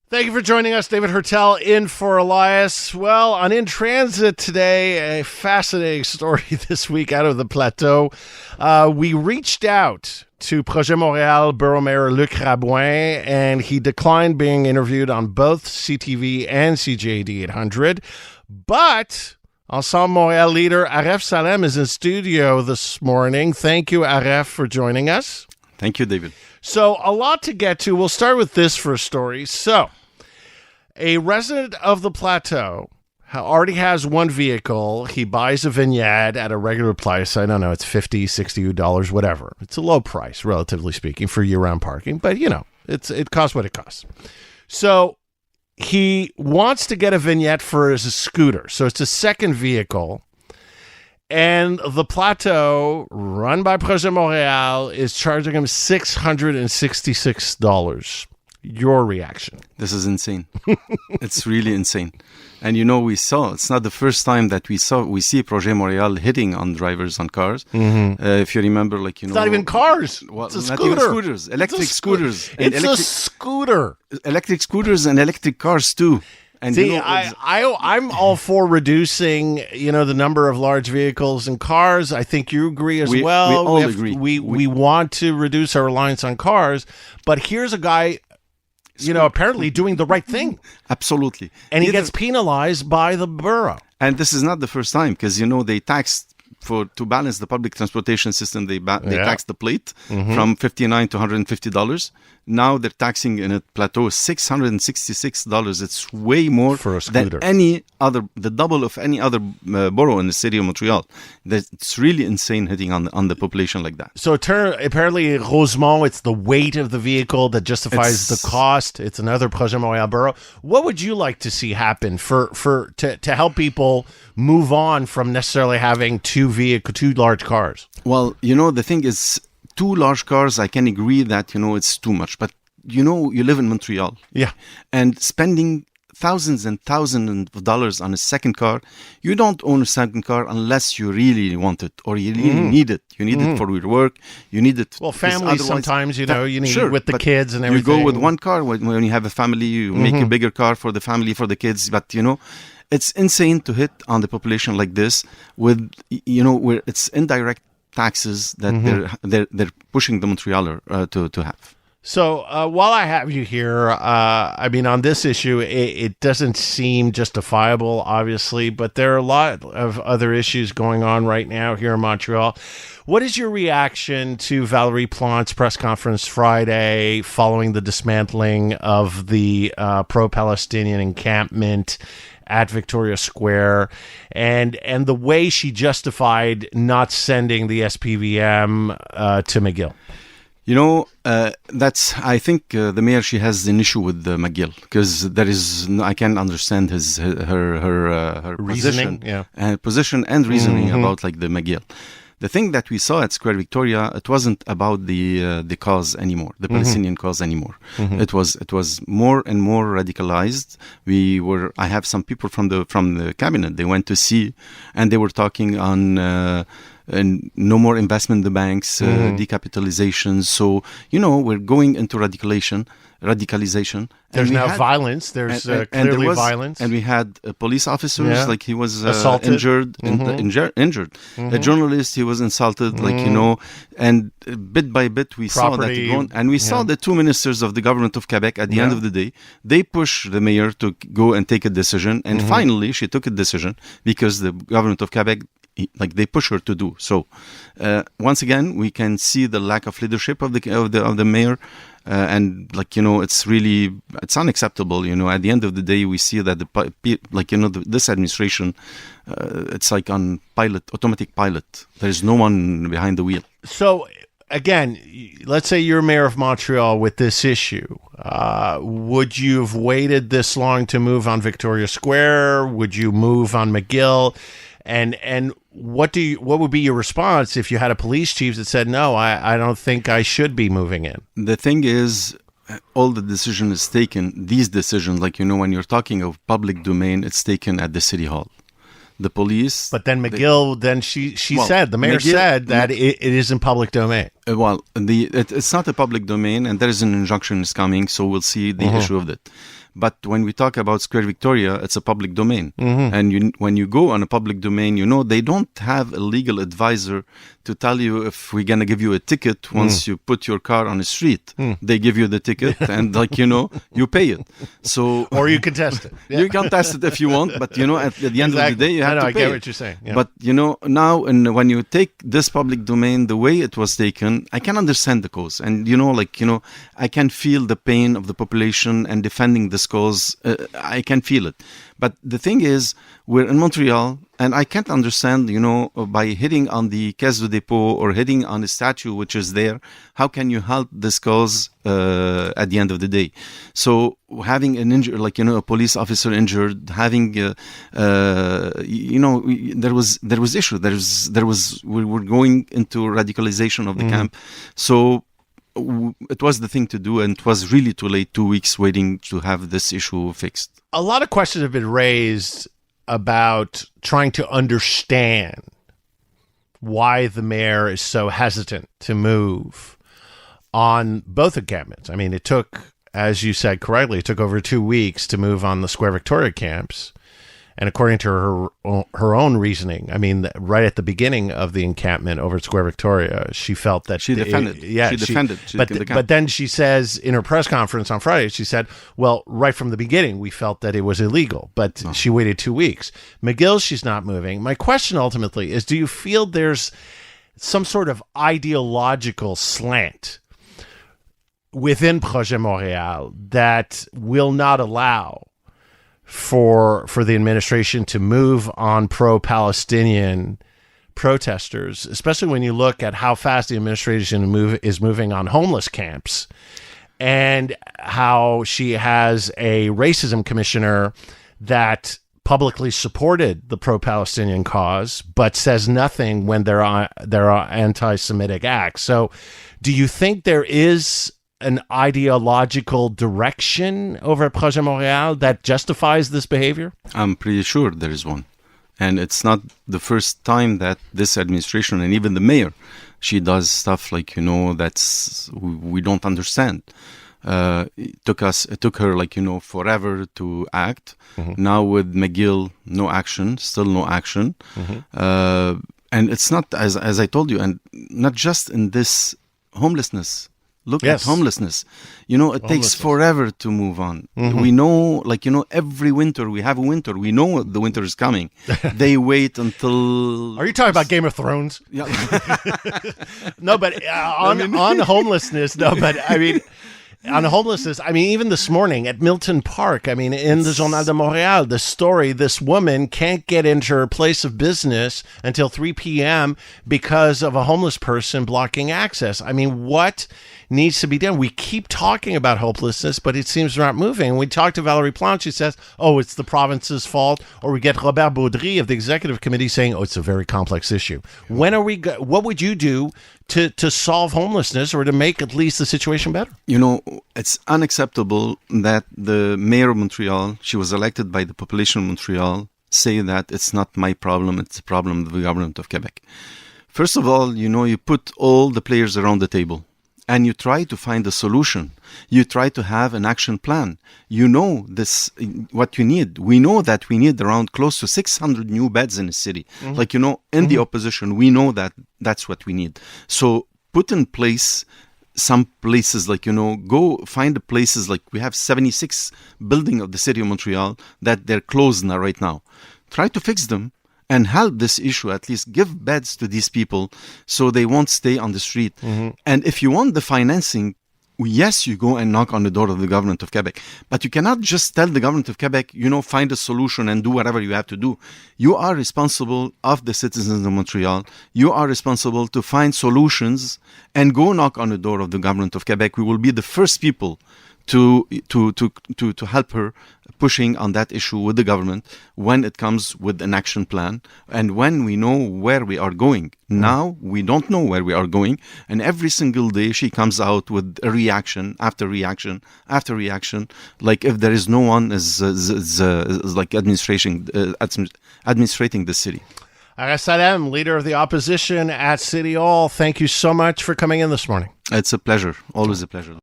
Thank you for joining us. David Heurtel in for Elias. Well, on In Transit today, a fascinating story this week out of the Plateau. We reached out to Projet Montreal Borough Mayor Luc Rabouin, and he declined being interviewed on both CTV and CJAD 800. But Ensemble Montreal leader Aref Salem is in studio this morning. Thank you, Aref, for joining us. Thank you, David. So a lot to get to. We'll start with this for a story. So a resident of the Plateau already has one vehicle. He buys a vignette at a regular price. I don't know, it's $50, $60, whatever. It's a low price, relatively speaking, for year-round parking. But, you know, it costs what it costs. So he wants to get a vignette for his scooter. So it's a second vehicle. And the Plateau, run by Projet Montreal, is charging him $666. Your reaction? This is insane. It's really insane. And you know, it's not the first time that we see Projet Montreal hitting on drivers on cars. Mm-hmm. If you remember, it's not even cars. It's a scooter. Not even scooters. Electric scooters. A scooter. Electric scooters and electric cars too. And see, I'm all for reducing, the number of large vehicles and cars. I think you agree as well. We all agree. We want to reduce our reliance on cars. But here's a guy, apparently doing the right thing. Absolutely. And he gets penalized by the borough. And this is not the first time because, they taxed to balance the public transportation system. They taxed the plate from $59 to $150. Now they're taxing in a Plateau $666. It's way more for a scooter than the double of any other borough in the city of Montreal. It's really insane hitting on the population like that. So apparently, Rosemont, it's the weight of the vehicle that justifies the cost. It's another Projet Montreal borough. What would you like to see happen to help people move on from necessarily having two large cars? Well, the thing is, two large cars, I can agree that, it's too much. But, you live in Montreal. Yeah. And spending thousands and thousands of dollars on a second car, you don't own a second car unless you really want it or you really need it. You need it for your work. You need it. Well, families sometimes, you need it with the kids and everything. You go with one car. When you have a family, you make a bigger car for the family, for the kids. But, it's insane to hit on the population like this with, where it's indirect taxes that they're pushing the Montrealer to have. So while I have you here, on this issue, it doesn't seem justifiable, obviously, but there are a lot of other issues going on right now here in Montreal. What is your reaction to Valérie Plante's press conference Friday following the dismantling of the pro-Palestinian encampment at Victoria Square, and the way she justified not sending the SPVM to McGill? I think the mayor, she has an issue with McGill because I can't understand her reasoning, position and reasoning about the McGill. The thing that we saw at Square Victoria, it wasn't about the cause anymore, the Palestinian cause anymore. It was more and more radicalized. I have some people from the cabinet. They went to see, and they were talking on and no more investment in the banks, decapitalization. So we're going into radicalization. There's now violence. There's clearly violence. And we had police officers, he was assaulted, injured. A journalist, he was insulted, and bit by bit we saw that going. And we saw the two ministers of the government of Quebec at the end of the day, they pushed the mayor to go and take a decision. And finally, she took a decision because the government of Quebec, they push her to do so. Once again, we can see the lack of leadership of the mayor, and it's unacceptable. At the end of the day, we see that this administration, it's like on automatic pilot. There's no one behind the wheel. So again, let's say you're mayor of Montreal with this issue. Would you have waited this long to move on Victoria Square? Would you move on McGill? And what would be your response if you had a police chief that said, no, I don't think I should be moving in? The thing is, all the decision is taken, these decisions, when you're talking of public domain, it's taken at the city hall. The police... But then McGill, the mayor said that it is in public domain. It's not a public domain, and there is an injunction is coming, so we'll see the issue of it. But when we talk about Square Victoria, it's a public domain. And when you go on a public domain, they don't have a legal advisor to tell you if we're going to give you a ticket once you put your car on the street. They give you the ticket and you pay it. So or you can test it. Yeah. You can test it if you want, but at the end of the day, you have to pay I get what you're saying. Yeah. But now, and when you take this public domain, the way it was taken, I can understand the cause. And I can feel the pain of the population and defending this cause. I can feel it. But the thing is, we're in Montreal, and I can't understand, by hitting on the Caisse de Dépôt or hitting on the statue which is there, how can you help this cause at the end of the day? So having an injured, a police officer injured, having, there was issue. We were going into radicalization of the camp. So it was the thing to do, and it was really too late, 2 weeks waiting to have this issue fixed. A lot of questions have been raised about trying to understand why the mayor is so hesitant to move on both encampments. I mean, it took, as you said correctly, it took over 2 weeks to move on the Square Victoria camps. And according to her own reasoning, I mean, right at the beginning of the encampment over at Square Victoria, she felt that she defended. She defended. But then she says in her press conference on Friday, she said, "Well, right from the beginning, we felt that it was illegal." But she waited 2 weeks. McGill, she's not moving. My question ultimately is: do you feel there's some sort of ideological slant within Projet Montréal that will not allow for the administration to move on pro-Palestinian protesters, especially when you look at how fast the administration is moving on homeless camps, and how she has a racism commissioner that publicly supported the pro-Palestinian cause, but says nothing when there are anti-Semitic acts. So do you think there is an ideological direction over at Projet Montréal that justifies this behavior? I'm pretty sure there is one. And it's not the first time that this administration, and even the mayor, she does stuff that's we don't understand. It took her forever to act. Now with McGill, no action, still no action. And it's not, as I told you, and not just in this homelessness. Look at homelessness. It takes forever to move on. We know, every winter we have a winter. We know the winter is coming. They wait until... Are you talking about Game of Thrones? Yeah. No, but on homelessness, on homelessness, even this morning at Milton Park, in the Journal de Montréal, the story, this woman can't get into her place of business until 3 p.m. because of a homeless person blocking access. What needs to be done? We keep talking about hopelessness, but it seems we're not moving. We talked to Valerie Plante. She says, it's the province's fault. Or we get Robert Baudry of the executive committee saying, it's a very complex issue. When are we? What would you do to solve homelessness or to make at least the situation better? It's unacceptable that the mayor of Montreal, she was elected by the population of Montreal, say that it's not my problem, it's the problem of the government of Quebec. First of all, you put all the players around the table and you try to find a solution. You try to have an action plan. What you need. We know that we need around close to 600 new beds in the city. In the opposition, we know that that's what we need. So put in place some places, go find the places, we have 76 buildings of the city of Montreal that they're closed now right now. Try to fix them and help this issue, at least give beds to these people so they won't stay on the street. And if you want the financing, yes, you go and knock on the door of the government of Quebec. But you cannot just tell the government of Quebec, find a solution and do whatever you have to do. You are responsible of the citizens of Montreal. You are responsible to find solutions and go knock on the door of the government of Quebec. We will be the first people to help her pushing on that issue with the government when it comes with an action plan and when we know where we are going. Now we don't know where we are going, and every single day she comes out with a reaction after reaction after reaction, like if there is no one is administrating the city. Aref Salem, leader of the opposition at City Hall, thank you so much for coming in this morning. It's a pleasure. Always a pleasure.